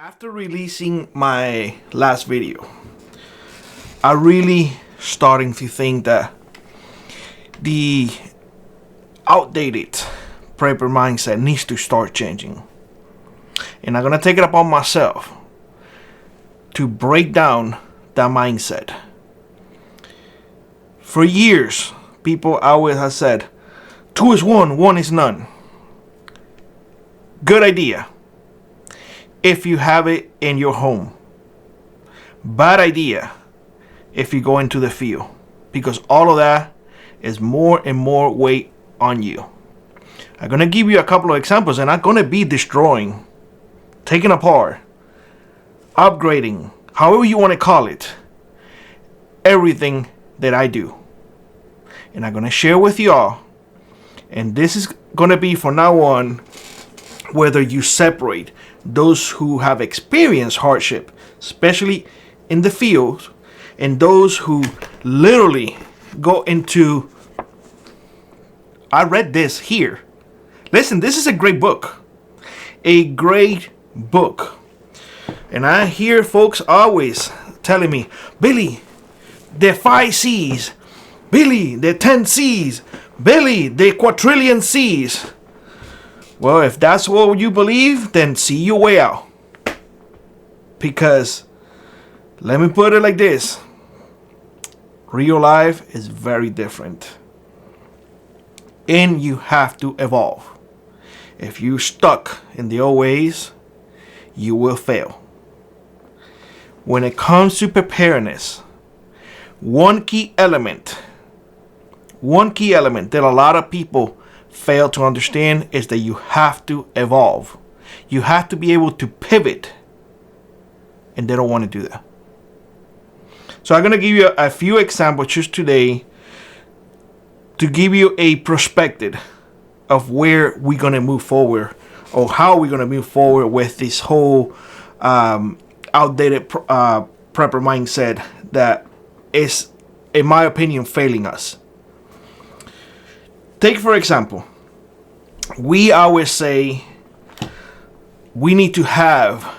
After releasing my last video, I really starting to think that the outdated prepper mindset needs to start changing. And I'm gonna take it upon myself to break down that mindset. For years, people always have said, 2 is 1, 1 is none. Good idea if you have it in your home. Bad idea if you go into the field, because all of that is more and more weight on you. I'm gonna give you a couple of examples, and I'm gonna be destroying, taking apart, upgrading, however you want to call it, everything that I do. And I'm gonna share with y'all, and this is gonna be from now on, whether you separate those who have experienced hardship, especially in the field, and those who literally go into, I read this here. Listen, this is a great book. A great book. And I hear folks always telling me, Billy, the 5 C's. Billy, the 10 C's. Billy, the quadrillion C's. Well, if that's what you believe, then see your way out. Because, let me put it like this. Real life is very different. And you have to evolve. If you're stuck in the old ways, you will fail. When it comes to preparedness, one key element that a lot of people fail to understand is that you have to evolve. You have to be able to pivot, and they don't want to do that. So I'm going to give you a few examples just today to give you a perspective of where we're going to move forward, or how we're going to move forward with this whole outdated prepper mindset that is, in my opinion, failing us. Take, for example, we always say we need to have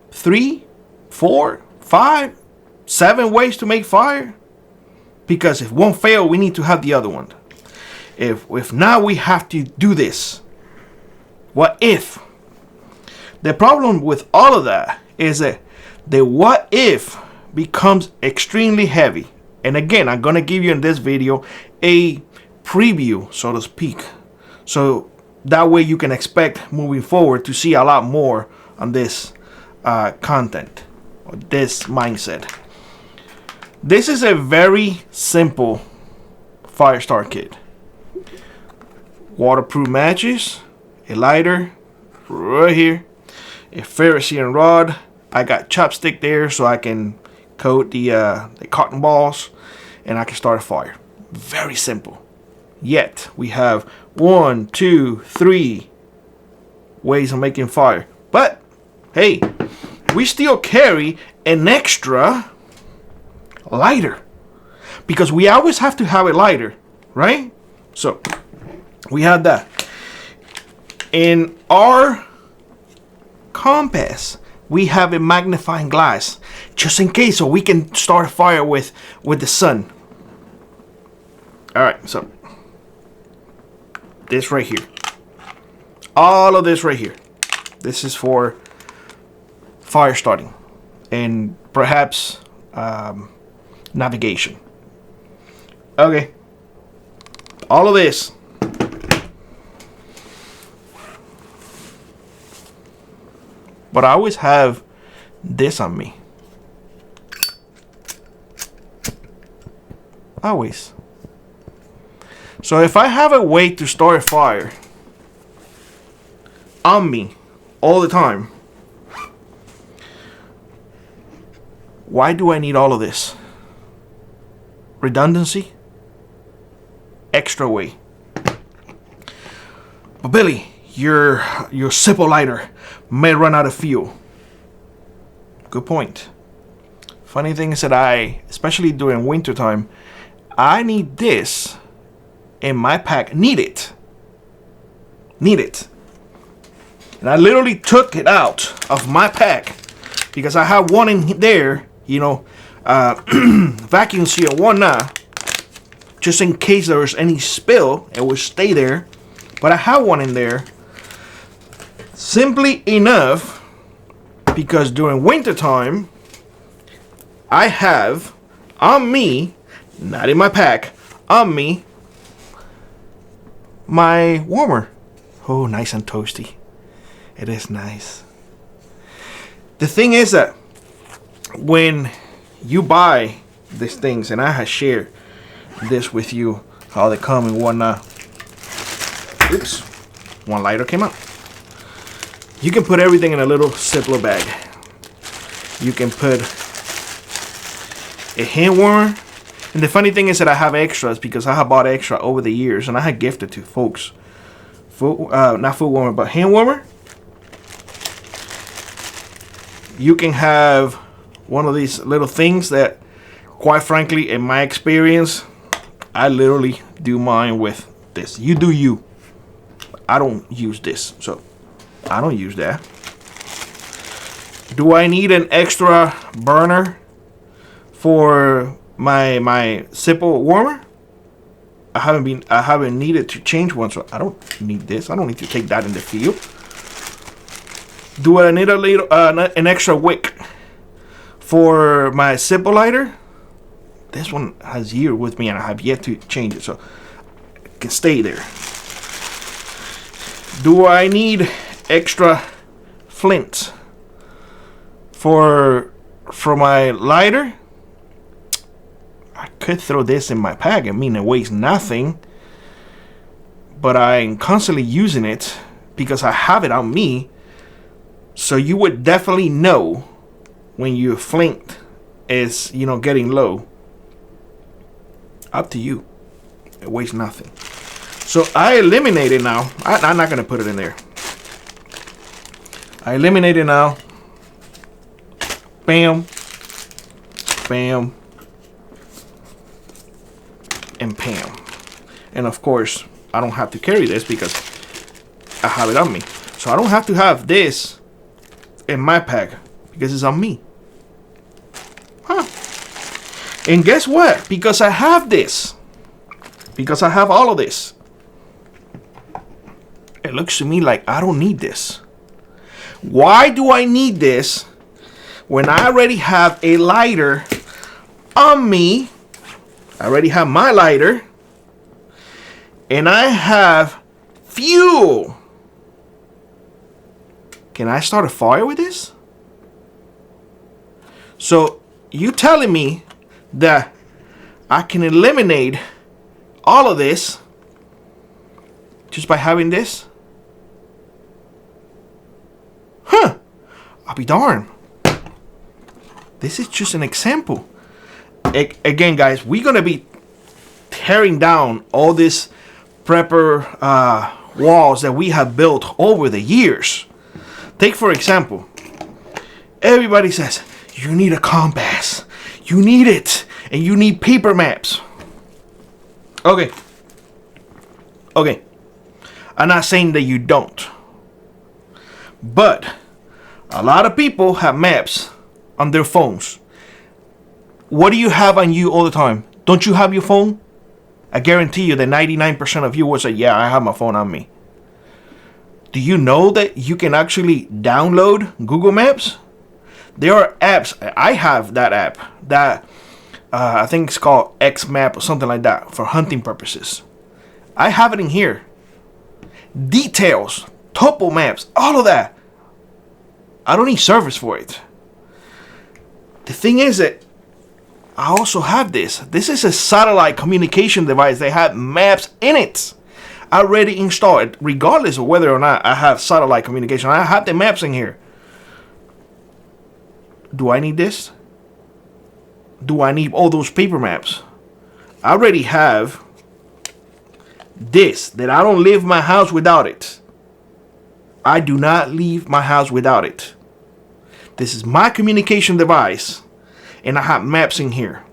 3, 4, 5, 7 ways to make fire, because if one fail, we need to have the other one. If not, we have to do this. What if? The problem with all of that is that the what if becomes extremely heavy. And again, I'm going to give you in this video a preview, so to speak. So that way you can expect moving forward to see a lot more on this content, or this mindset. This is a very simple fire start kit. Waterproof matches, a lighter right here, a ferrocerium rod. I got chopstick there so I can coat the cotton balls, and I can start a fire. Very simple. Yet we have 1, 2, 3 ways of making fire. But hey, we still carry an extra lighter, because we always have to have a lighter, right? So we have that. In our compass, we have a magnifying glass, just in case, so we can start a fire with the sun. All right, so this right here, all of this right here, this is for fire starting and perhaps navigation. Okay, all of this. But I always have this on me. Always. So if I have a way to start a fire on me all the time, why do I need all of this? Redundancy? Extra weight. But Billy, your simple lighter may run out of fuel. Good point. Funny thing is that especially during winter time, I need this in my pack. Need it. And I literally took it out of my pack because I have one in there, vacuum seal one now, just in case there was any spill, it would stay there. But I have one in there simply enough because during winter time I have on me, not in my pack, on me, my warmer. Oh, nice and toasty. It is nice. The thing is that when you buy these things, and I have shared this with you, how they come in one, oops, one lighter came out. You can put everything in a little Ziploc bag. You can put a hand warmer. And the funny thing is that I have extras because I have bought extra over the years, and I had gifted to folks. Not foot warmer, but hand warmer. You can have one of these little things that, quite frankly, in my experience, I literally do mine with this. You do you. I don't use this, so I don't use that. Do I need an extra burner for my simple warmer? I haven't needed to change one, so I don't need this. I don't need to take that in the field. Do I need a little an extra wick for my Zippo lighter? This one has years with me and I have yet to change it, so it can stay there. Do I need extra flint for my lighter? I could throw this in my pack. I mean, it weighs nothing, but I'm constantly using it because I have it on me. So you would definitely know when your flint is, getting low. Up to you. It weighs nothing. So I eliminate it now. I'm not going to put it in there. I eliminate it now. Bam. Bam. And bam. And of course, I don't have to carry this because I have it on me. So I don't have to have this in my pack because it's on me. Huh. And guess what? Because I have this, because I have all of this, it looks to me like I don't need this. Why do I need this when I already have a lighter on me? I already have my lighter and I have fuel. Can I start a fire with this? So you telling me that I can eliminate all of this just by having this? Huh. I'll be darned. This is just an example. Again, guys, we're going to be tearing down all these prepper walls that we have built over the years. Take, for example, everybody says, you need a compass. You need it. And you need paper maps. Okay. I'm not saying that you don't. But a lot of people have maps on their phones. What do you have on you all the time? Don't you have your phone? I guarantee you that 99% of you will say, yeah, I have my phone on me. Do you know that you can actually download Google Maps? There are apps. I have that app. That I think it's called X Map or something like that for hunting purposes. I have it in here. Details, topo maps, all of that. I don't need service for it. The thing is that I also have this. This is a satellite communication device. They have maps in it. I already installed it, regardless of whether or not I have satellite communication. I have the maps in here. Do I need this? Do I need all those paper maps? I already have this, that I don't leave my house without it. I do not leave my house without it. This is my communication device, and I have maps in here.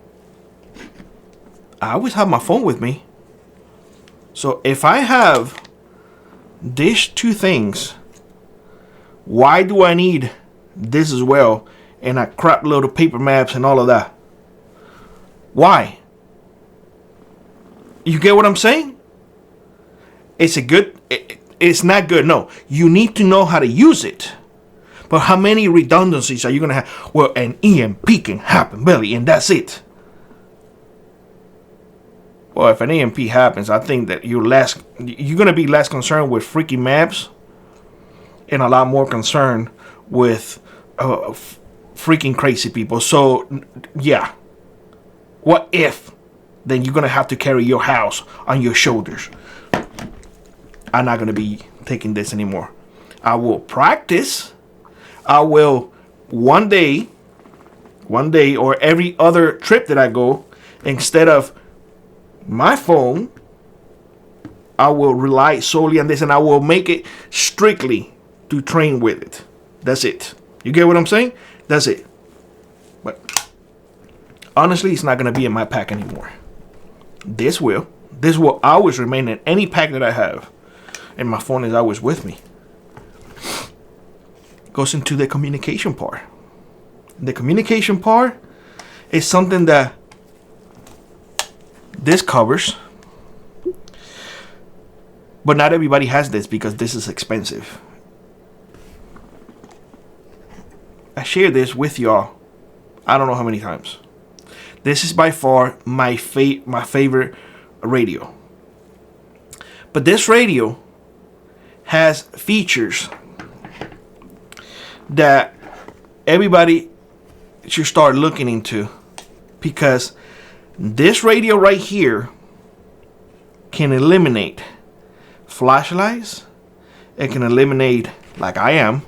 I always have my phone with me. So if I have these two things Why do I need this as well? And a crap load of paper maps and all of that. Why? You get what I'm saying? It's not good. No, you need to know how to use it. But how many redundancies are you going to have? Well, an EMP can happen, Billy, and that's it. Well, if an EMP happens, I think that you're going to be less concerned with freaking maps and a lot more concerned with freaking crazy people. So, yeah. What if? Then you're going to have to carry your house on your shoulders. I'm not going to be taking this anymore. I will practice. I will one day or every other trip that I go, instead of my phone, I will rely solely on this, and I will make it strictly to train with it. That's it. You get what I'm saying? That's it. But honestly, it's not going to be in my pack anymore. This will always remain in any pack that I have. And my phone is always with me. Goes into the communication part. The communication part is something that this covers. But not everybody has this because this is expensive. I shared this with y'all I don't know how many times. This is by far my favorite radio. But this radio has features that everybody should start looking into, because this radio right here can eliminate flashlights. It can eliminate, like I am,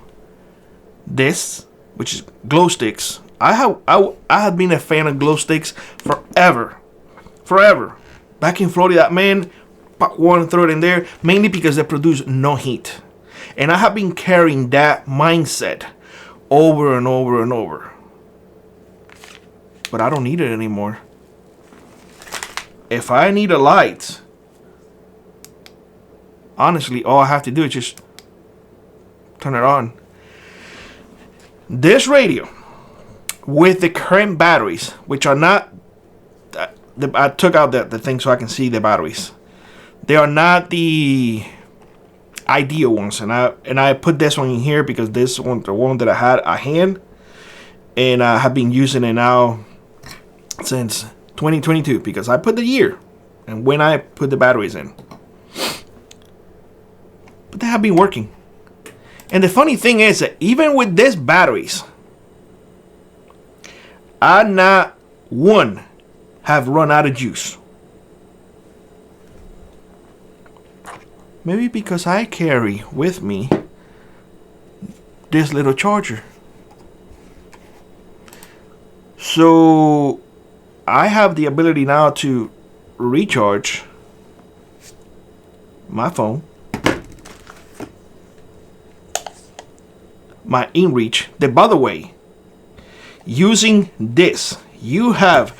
this, which is glow sticks. I have been a fan of glow sticks forever. Back in Florida, man, pop one, throw it in there, mainly because they produce no heat. And I have been carrying that mindset over and over and over. But I don't need it anymore. If I need a light, honestly, all I have to do is just turn it on. This radio, with the current batteries, which are not, I took out the thing so I can see the batteries. They are not the ideal ones, and I put this one in here because this one, the one that I had a hand, and I have been using it now since 2022 because I put the year and when I put the batteries in. But they have been working. And the funny thing is that even with these batteries, I not one have run out of juice. Maybe because I carry with me this little charger. So I have the ability now to recharge my phone, my inReach. By the way, using this, you have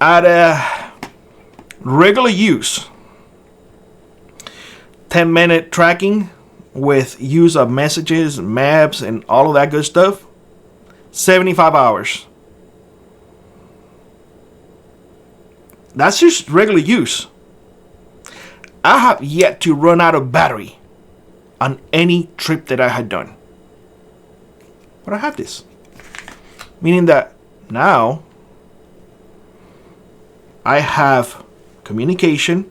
at a regular use 10-minute tracking with use of messages, maps, and all of that good stuff. 75 hours. That's just regular use. I have yet to run out of battery on any trip that I had done. But I have this. Meaning that now I have communication.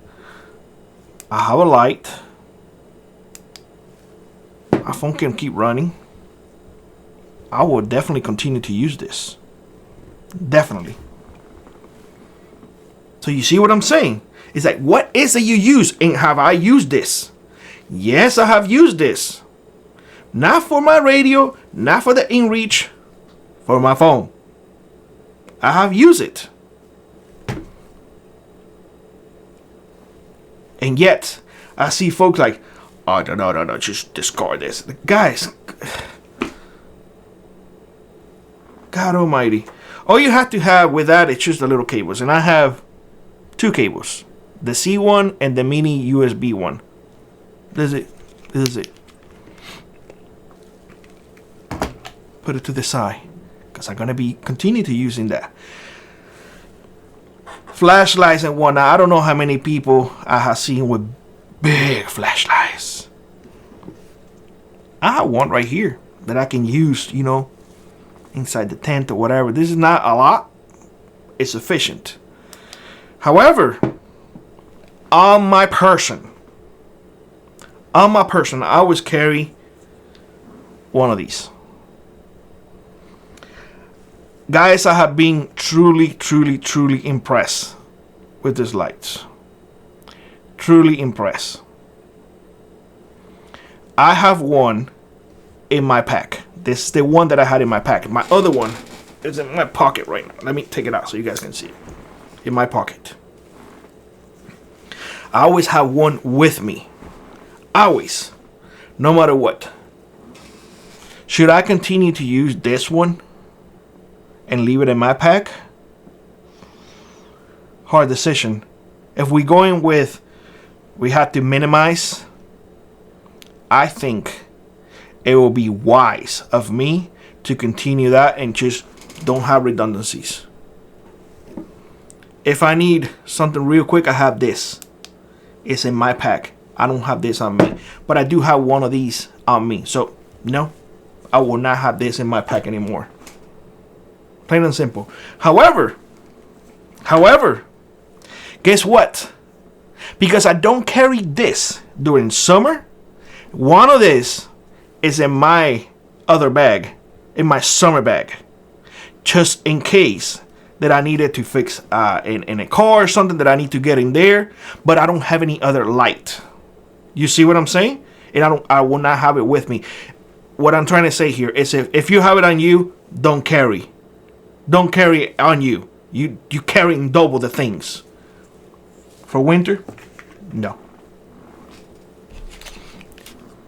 I have a light. My phone can keep running. I will definitely continue to use this. Definitely. So you see what I'm saying? It's like, what is it you use? And have I used this? Yes, I have used this. Not for my radio, not for the inReach, for my phone. I have used it. And yet, I see folks like, oh, no, just discard this. Guys, God almighty. All you have to have with that is just the little cables. And I have 2 cables. The C one and the mini USB one. This is it. put it to the side, because I'm gonna be continue to using that. Flashlights and whatnot. I don't know how many people I have seen with big flashlights. I have one right here that I can use, you know, inside the tent or whatever. This is not a lot. It's sufficient. However, on my person, I always carry one of these. Guys, I have been truly impressed with these lights. Truly impressed. I have one in my pack. This is the one that I had in my pack. My other one is in my pocket right now. Let me take it out so you guys can see it. In my pocket. I always have one with me. Always. No matter what. Should I continue to use this one and leave it in my pack? Hard decision. If we going with, we have to minimize, I think it will be wise of me to continue that and just don't have redundancies. If I need something real quick, I have this. It's in my pack. I don't have this on me, but I do have one of these on me. So no, I will not have this in my pack anymore. Plain and simple. However, guess what? Because I don't carry this during summer, one of this is in my other bag, in my summer bag, just in case that I needed to fix in a car or something that I need to get in there, but I don't have any other light. You see what I'm saying? And I will not have it with me. What I'm trying to say here is if you have it on you, don't carry. Don't carry it on you. You carrying double the things. For winter? No.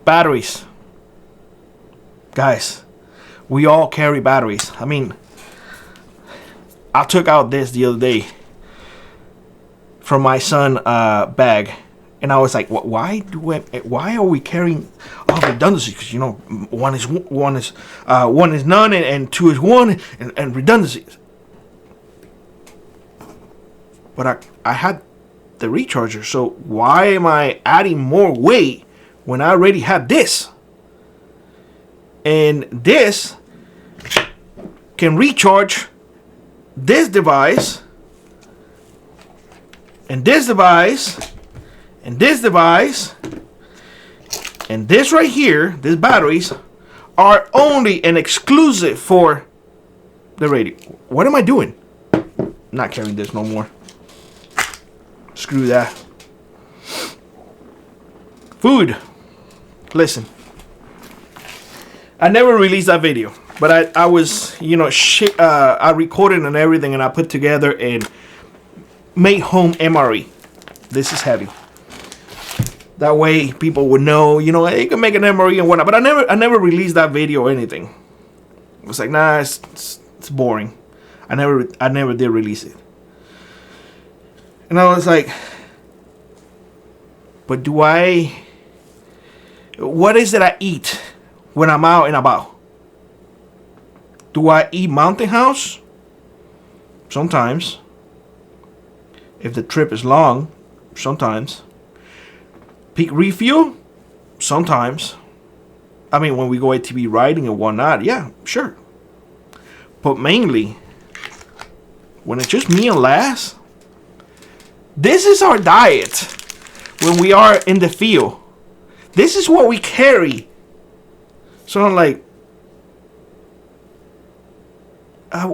Batteries. Guys, we all carry batteries. I mean, I took out this the other day from my son bag, and I was like, why are we carrying all redundancy? Because, you know, one is none and two is one and redundancies. But I had the recharger, so why am I adding more weight when I already have this? And this can recharge this device, and this device, and this device, and this right here. These batteries are only and exclusive for the radio. What am I doing? Not carrying this no more. Screw that. Food. Listen, I never released that video, but I was, you know, I recorded and everything, and I put together and made home MRE. This is heavy. That way people would know, you know, you can make an MRE and whatnot. But I never released that video or anything. I was like, nah, it's boring. I never did release it. And I was like, but what is it I eat when I'm out and about? Do I eat Mountain House? Sometimes. If the trip is long, sometimes. Peak Refuel? Sometimes. I mean, when we go ATV riding and whatnot, yeah, sure. But mainly, when it's just me and Lass, this is our diet when we are in the field. This is what we carry. So I'm like,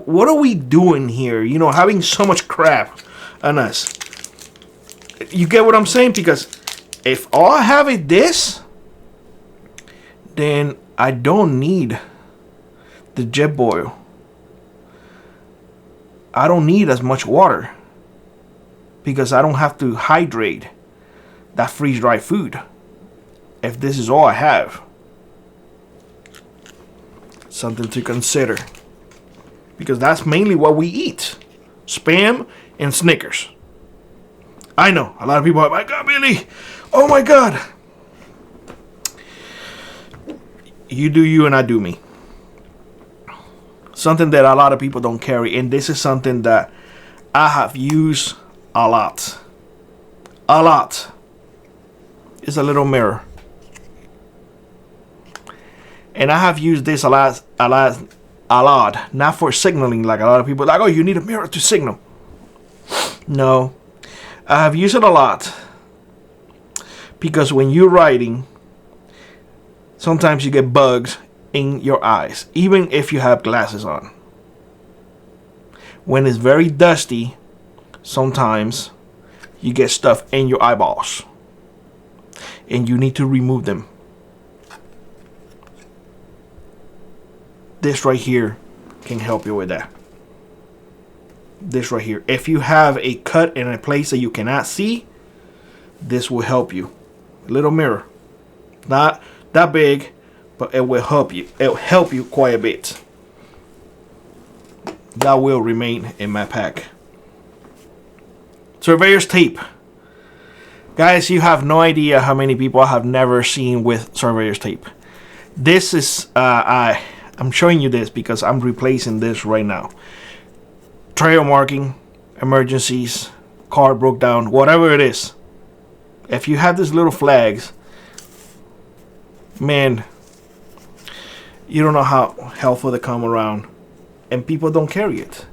what are we doing here? You know, having so much crap on us. You get what I'm saying? Because if all I have is this, then I don't need the jet boil. I don't need as much water because I don't have to hydrate that freeze-dried food if this is all I have. Something to consider, because that's mainly what we eat: Spam and Snickers. I know a lot of people are, my God, Billy, oh my God. You do you and I do me. something that a lot of people don't carry, and this is something that I have used a lot. A lot. It's a little mirror. And I have used this a lot. Not for signaling like a lot of people like, oh, you need a mirror to signal. No. I have used it a lot. Because when you're writing, sometimes you get bugs in your eyes, even if you have glasses on. When it's very dusty, sometimes you get stuff in your eyeballs. And you need to remove them. This right here can help you with that. This right here. If you have a cut in a place that you cannot see, this will help you. A little mirror. Not that big, but it will help you. It will help you quite a bit. That will remain in my pack. Surveyor's tape. Guys, you have no idea how many people I have never seen with surveyor's tape. This is, I'm showing you this because I'm replacing this right now. Trail marking, emergencies, car broke down, whatever it is. If you have these little flags, man, you don't know how helpful they come around. And people don't carry it.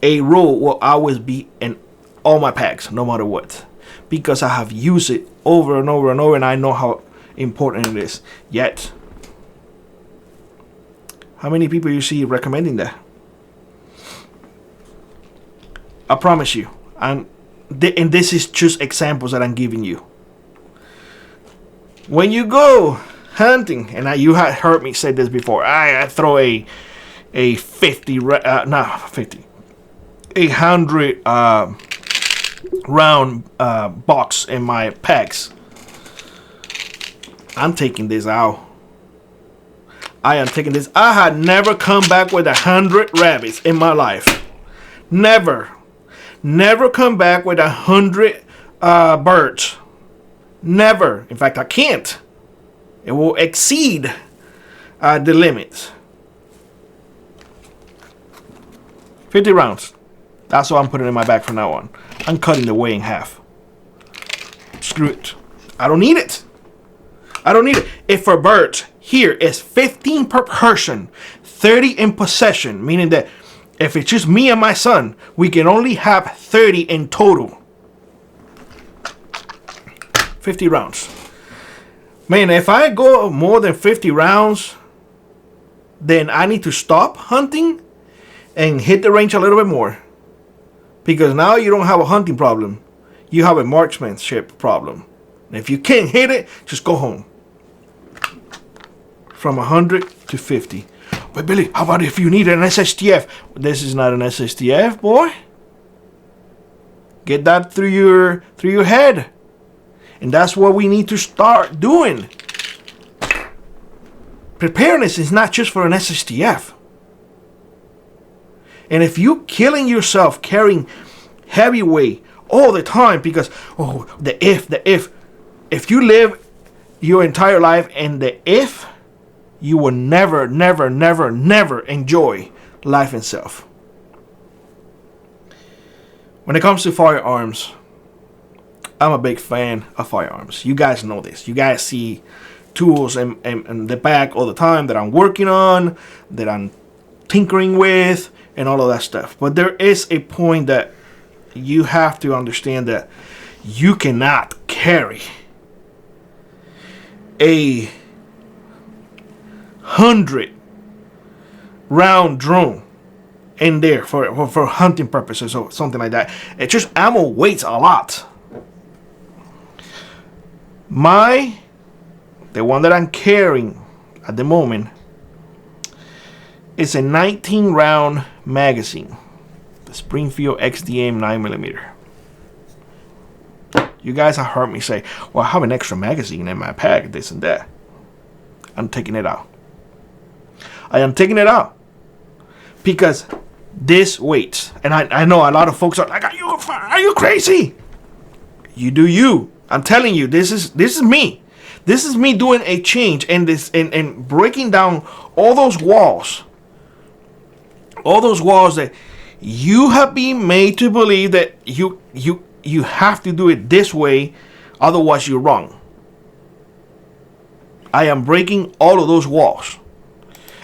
A rule will always be in all my packs, no matter what. Because I have used it over and over and over, and I know how important it is. Yet, how many people you see recommending that? I promise you. And this is just examples that I'm giving you. When you go hunting, and you had heard me say this before, I throw a 100 round box in my packs. I'm taking this out. I am taking this. I had never come back with 100 rabbits in my life. Never come back with 100 birds. Never. In fact, I can't. It will exceed the limit. 50 rounds. That's what I'm putting in my bag from now on. I'm cutting the weight in half. Screw it. I don't need it. I don't need it. If for birds, here is 15 per person, 30 in possession, meaning that if it's just me and my son, we can only have 30 in total. 50 rounds. Man, if I go more than 50 rounds, then I need to stop hunting and hit the range a little bit more. Because now you don't have a hunting problem. You have a marksmanship problem. And if you can't hit it, just go home. From 100 to 50. But Billy, how about if you need an SSTF? This is not an SSTF, boy. Get that through your head. And that's what we need to start doing. Preparedness is not just for an SSTF. And if you're killing yourself carrying heavy weight all the time because, if you live your entire life in the if, you will never enjoy life itself. When it comes to firearms, I'm a big fan of firearms. You guys know this. You guys see tools in the back all the time that I'm working on, that I'm tinkering with, and all of that stuff. But there is a point that you have to understand that you cannot carry a 100 round drone in there for hunting purposes or something like that. It's just ammo weighs a lot. The one that I'm carrying at the moment is a 19 round magazine, the Springfield XDM 9mm. You guys have heard me say, well, I have an extra magazine in my pack, this and that. I'm taking it out. I am taking it out because this weights, and I know a lot of folks are like, are you crazy? You do you. I'm telling you, this is me. This is me doing a change and breaking down all those walls All those walls that you have been made to believe that you have to do it this way, otherwise you're wrong. I am breaking all of those walls.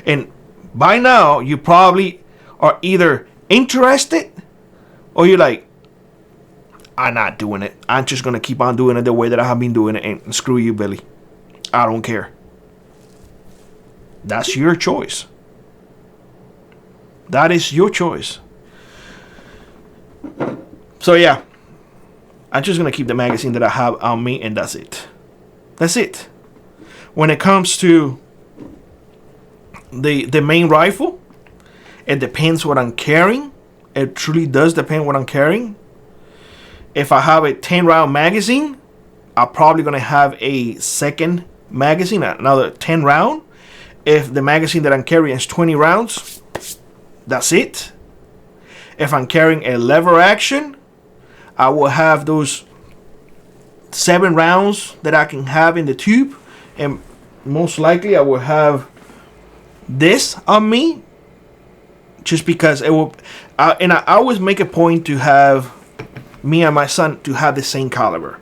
And by now, you probably are either interested or you're like, I'm not doing it. I'm just going to keep on doing it the way that I have been doing it, and screw you, Billy. I don't care. That's your choice. That is your choice. So yeah, I'm just going to keep the magazine that I have on me, and that's it. That's it. When it comes to the main rifle, it depends what I'm carrying. It truly does depend what I'm carrying. If I have a 10 round magazine, I'm probably going to have a second magazine, another 10 round. If the magazine that I'm carrying is 20 rounds, that's it. If I'm carrying a lever action, I will have those 7 rounds that I can have in the tube. And most likely I will have this on me, just because it will. And I always make a point to have me and my son to have the same caliber.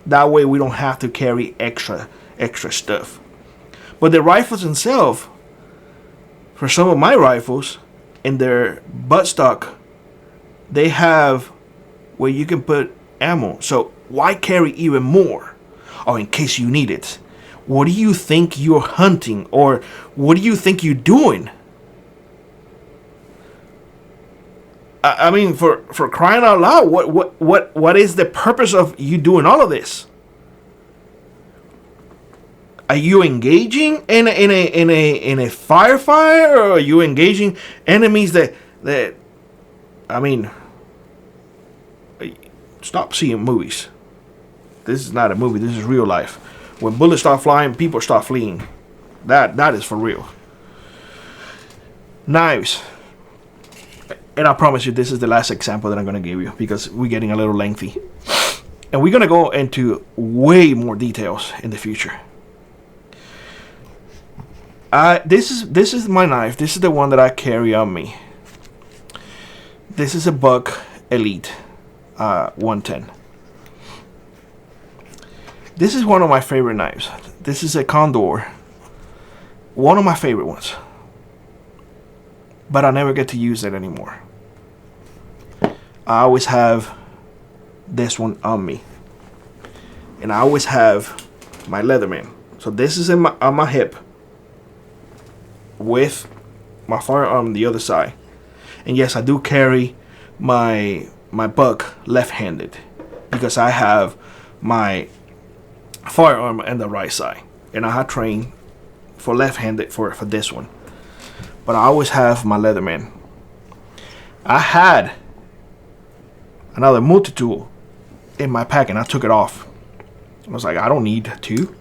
That way we don't have to carry extra stuff. But the rifles themselves, for some of my rifles, in their buttstock, they have where you can put ammo. So why carry even more? Or in case you need it. What do you think you're hunting? Or what do you think you're doing? I mean, for crying out loud, what is the purpose of you doing all of this? Are you engaging in a firefight, or are you engaging enemies that I mean, stop seeing movies. This is not a movie. This is real life. When bullets start flying, people start fleeing. That is for real. Knives. And I promise you, this is the last example that I'm going to give you, because we're getting a little lengthy. And we're going to go into way more details in the future. This is my knife. This is the one that I carry on me. This is a Buck Elite 110. This is one of my favorite knives. This is a Condor. One of my favorite ones. But I never get to use it anymore. I always have this one on me. And I always have my Leatherman. So this is on my hip, with my firearm on the other side. And yes, I do carry my Buck left-handed, because I have my firearm on the right side. And I have trained for left-handed for this one. But I always have my Leatherman. I had another multi-tool in my pack, and I took it off. I was like, I don't need to.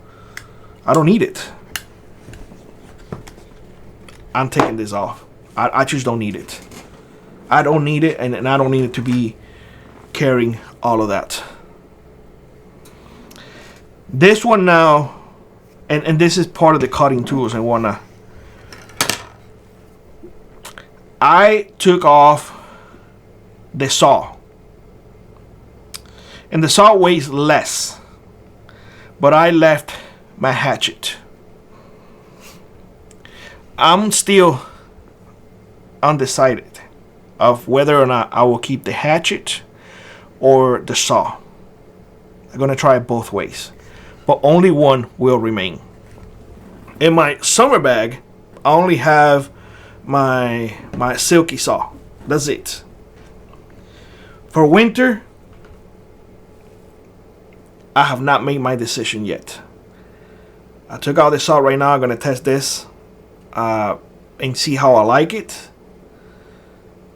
I don't need it. I'm taking this off. I just don't need it. I don't need it, and I don't need it to be carrying all of that. This one now, and this is part of the cutting tools and whatnot. I took off the saw. And the saw weighs less. But I left my hatchet. I'm still undecided of whether or not I will keep the hatchet or the saw. I'm going to try it both ways. But only one will remain. In my summer bag, I only have my silky saw. That's it. For winter, I have not made my decision yet. I took out the saw right now. I'm going to test this and see how I like it.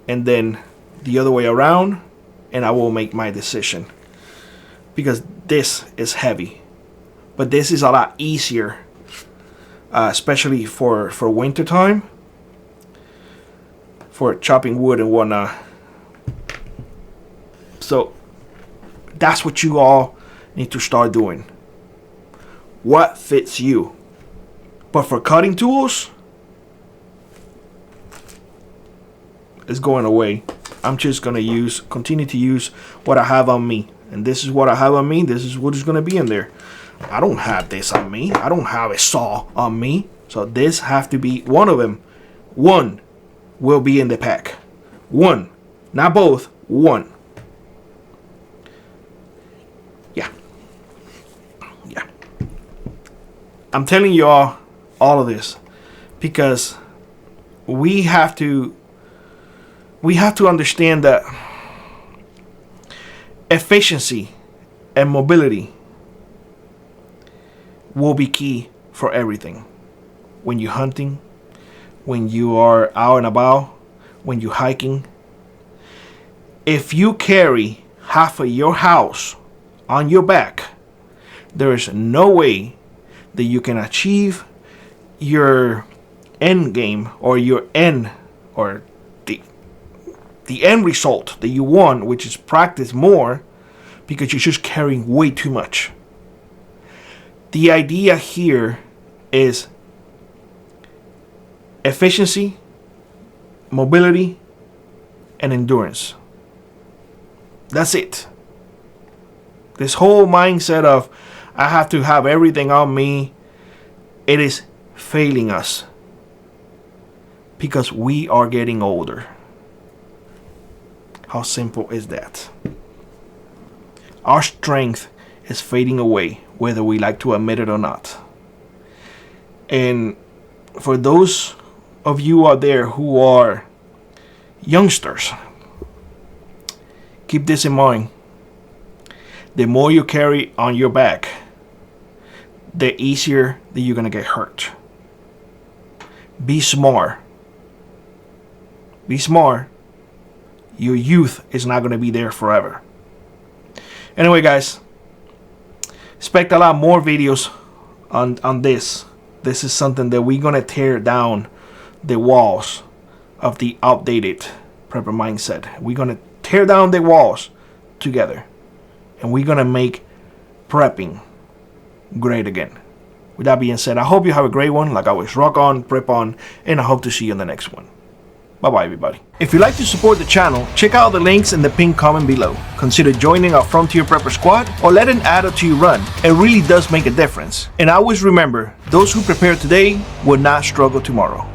And then the other way around, and I will make my decision. Because this is heavy. But this is a lot easier, especially for winter time, for chopping wood and whatnot. So that's what you all need to start doing. What fits you? But for cutting tools, is going away. I'm just gonna continue to use what I have on me. And this is what I have on me. This is what is gonna be in there. I don't have this on me. I don't have a saw on me. So this have to be one of them. One will be in the pack. One, not both, one. Yeah. I'm telling y'all all of this because we have to understand that efficiency and mobility will be key for everything. When you're hunting, when you are out and about, when you're hiking. If you carry half of your house on your back, there is no way that you can achieve your end game or your end or the end result that you want, which is practice more, because you're just carrying way too much. The idea here is efficiency, mobility, and endurance. That's it. This whole mindset of I have to have everything on me, it is failing us because we are getting older. How simple is that? Our strength is fading away, whether we like to admit it or not. And for those of you out there who are youngsters, keep this in mind. The more you carry on your back, the easier that you're going to get hurt. Be smart. Be smart. Your youth is not going to be there forever. Anyway, guys, expect a lot more videos on this. This is something that we're going to tear down the walls of the outdated prepper mindset. We're going to tear down the walls together. And we're going to make prepping great again. With that being said, I hope you have a great one. Like always, rock on, prep on, and I hope to see you in the next one. Bye-bye, everybody. If you'd like to support the channel, check out the links in the pinned comment below. Consider joining our Frontier Prepper Squad or let an adult to you run. It really does make a difference. And always remember, those who prepare today will not struggle tomorrow.